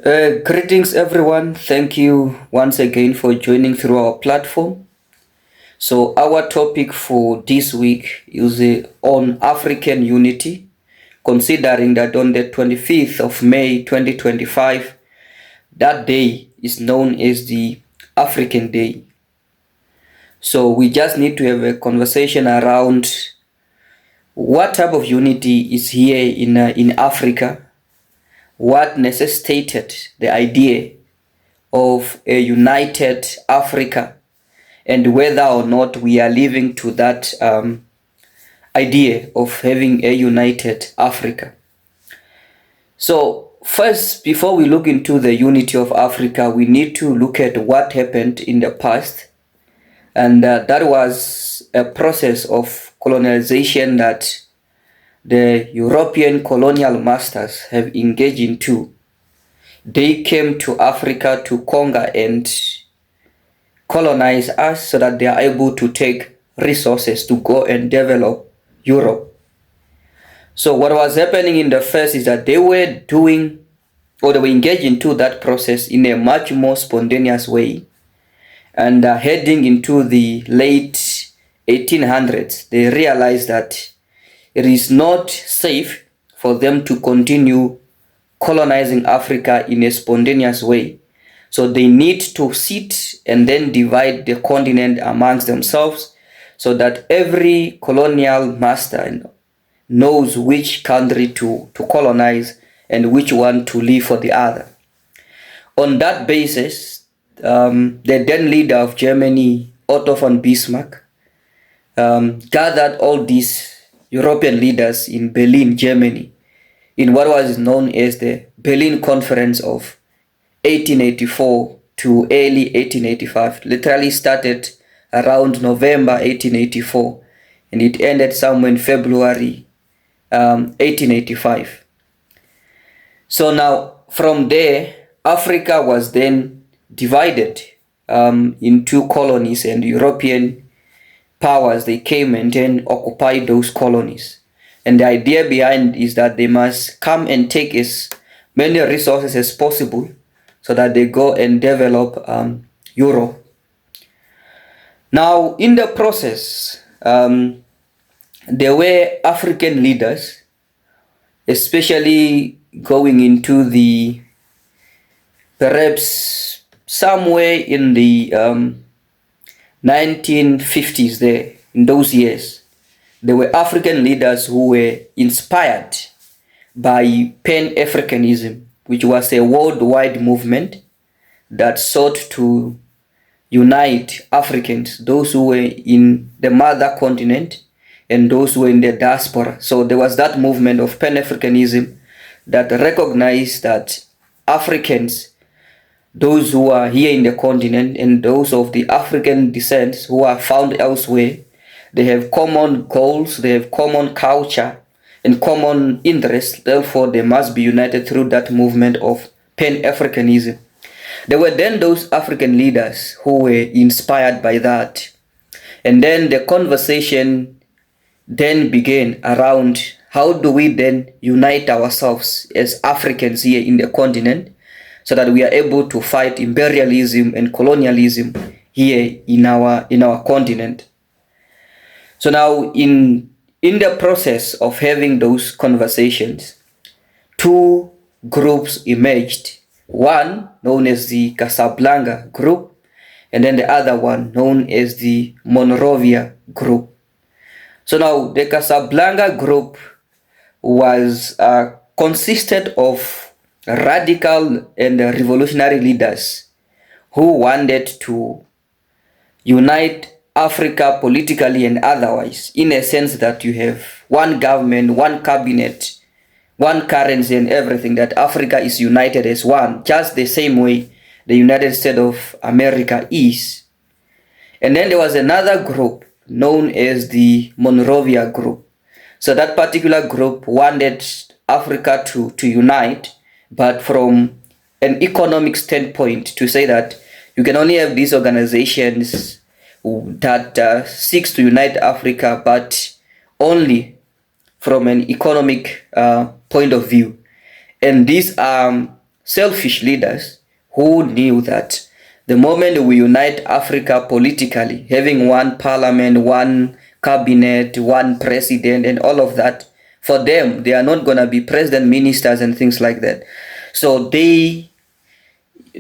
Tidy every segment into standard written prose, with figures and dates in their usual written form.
Greetings, everyone. Thank you once again for joining through our platform. So, our topic for this week is on African unity, considering that on the 25th of May 2025, that day is known as the African Day. So, we just need to have a conversation around what type of unity is here in Africa, what necessitated the idea of a united Africa, and whether or not we are living to that idea of having a united Africa. So first, before we look into the unity of Africa, we need to look at what happened in the past. And that was a process of colonization that the European colonial masters have engaged into. They came to Africa to conquer and colonize us so that they are able to take resources to go and develop Europe. So what was happening in the first is that they were engaged into that process in a much more spontaneous way. And heading into the late 1800s, they realized that it is not safe for them to continue colonizing Africa in a spontaneous way. So they need to sit and then divide the continent amongst themselves so that every colonial master knows which country to colonize and which one to leave for the other. On that basis, the then leader of Germany, Otto von Bismarck, gathered all these European leaders in Berlin, Germany, in what was known as the Berlin Conference of 1884 to early 1885. Literally started around November 1884 and it ended somewhere in February 1885. So now from there, Africa was then divided into colonies, and European powers, they came and then occupied those colonies. And the idea behind is that they must come and take as many resources as possible so that they go and develop Europe. Now, in the process, there were African leaders, especially going into the perhaps somewhere in the 1950s there, in those years. There were African leaders who were inspired by Pan-Africanism, which was a worldwide movement that sought to unite Africans, those who were in the mother continent and those who were in the diaspora. So there was that movement of Pan-Africanism that recognized that Africans, those who are here in the continent and those of the African descent who are found elsewhere, they have common goals, they have common culture and common interests. Therefore, they must be united through that movement of Pan-Africanism. There were then those African leaders who were inspired by that. And then the conversation then began around how do we then unite ourselves as Africans here in the continent so that we are able to fight imperialism and colonialism here in our continent. So now in the process of having those conversations, two groups emerged. One known as the Casablanca group, and then the other one known as the Monrovia group. So now the Casablanca group was consisted of radical and revolutionary leaders who wanted to unite Africa politically and otherwise, in a sense that you have one government, one cabinet, one currency and everything, that Africa is united as one, just the same way the United States of America is. And then there was another group known as the Monrovia group. So that particular group wanted Africa to unite, but from an economic standpoint, to say that you can only have these organizations that seeks to unite Africa, but only from an economic point of view. And these are selfish leaders who knew that the moment we unite Africa politically, having one parliament, one cabinet, one president, and all of that, for them, they are not going to be president, ministers, and things like that. So they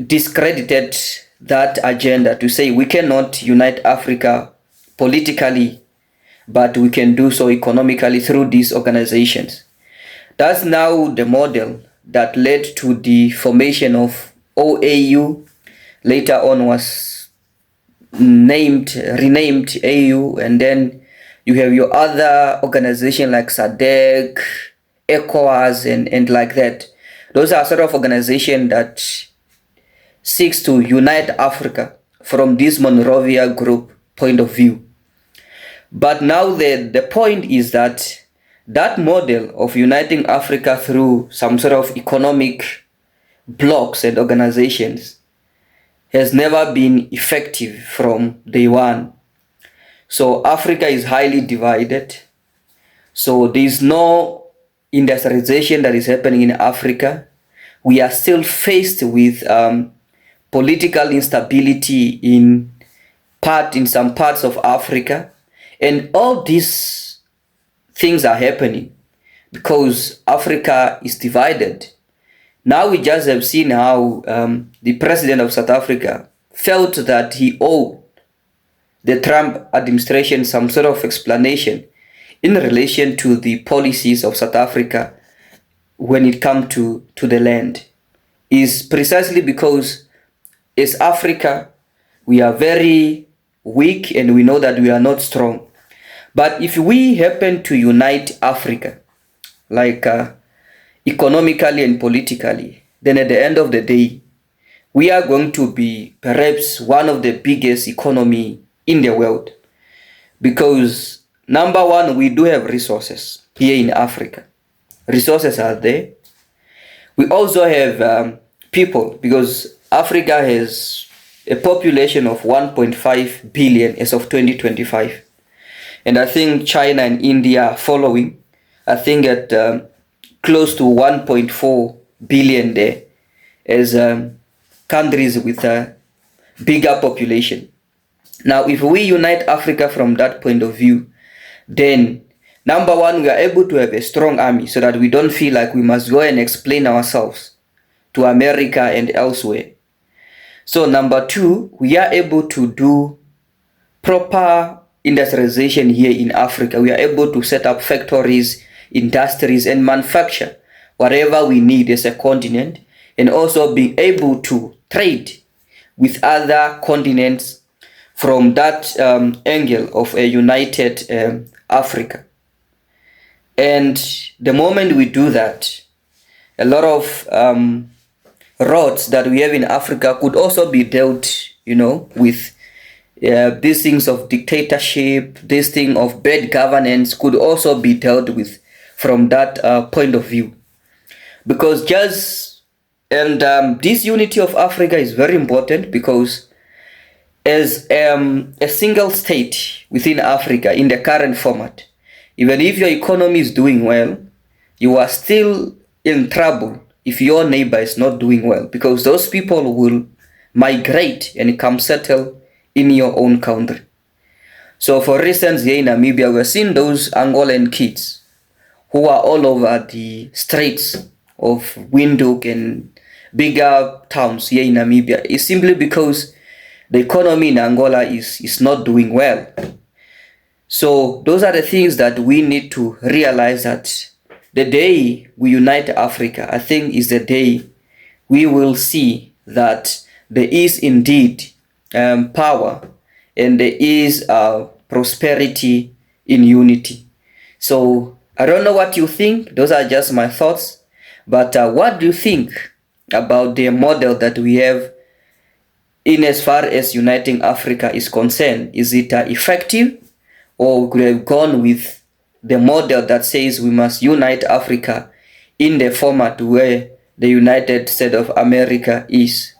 discredited that agenda to say we cannot unite Africa politically, but we can do so economically through these organizations. That's now the model that led to the formation of OAU. Later on was renamed AU, and then you have your other organization like SADC, ECOWAS, and like that. Those are sort of organizations that seeks to unite Africa from this Monrovia group point of view. But now the point is that that model of uniting Africa through some sort of economic blocks and organizations has never been effective from day one. So Africa is highly divided. So there is no industrialization that is happening in Africa. We are still faced with political instability in some parts of Africa. And all these things are happening because Africa is divided. Now we just have seen how the president of South Africa felt that he owed the Trump administration some sort of explanation in relation to the policies of South Africa when it comes to the land. Is precisely because as Africa, we are very weak and we know that we are not strong. But if we happen to unite Africa, like economically and politically, then at the end of the day, we are going to be perhaps one of the biggest economy in the world. Because number one, we do have resources here in Africa. Resources are there. We also have people, because Africa has a population of 1.5 billion as of 2025. And I think China and India are following, I think at close to 1.4 billion there as countries with a bigger population. Now, if we unite Africa from that point of view, then number one, we are able to have a strong army so that we don't feel like we must go and explain ourselves to America and elsewhere. So number two, we are able to do proper industrialization here in Africa. We are able to set up factories, industries, and manufacture whatever we need as a continent, and also being able to trade with other continents from that angle of a united Africa. And the moment we do that, a lot of roads that we have in Africa could also be dealt, with these things of dictatorship, this thing of bad governance could also be dealt with from that point of view. Because this unity of Africa is very important, because as a single state within Africa in the current format, even if your economy is doing well, you are still in trouble if your neighbor is not doing well, because those people will migrate and come settle in your own country. So for instance, here in Namibia, we're seeing those Angolan kids who are all over the streets of Windhoek and bigger towns here in Namibia. It's simply because the economy in Angola is not doing well. So those are the things that we need to realize, that the day we unite Africa, I think, is the day we will see that there is indeed power and there is prosperity in unity. So I don't know what you think. Those are just my thoughts. But what do you think about the model that we have in as far as uniting Africa is concerned? Is it effective, or could have gone with the model that says we must unite Africa in the format where the United States of America is?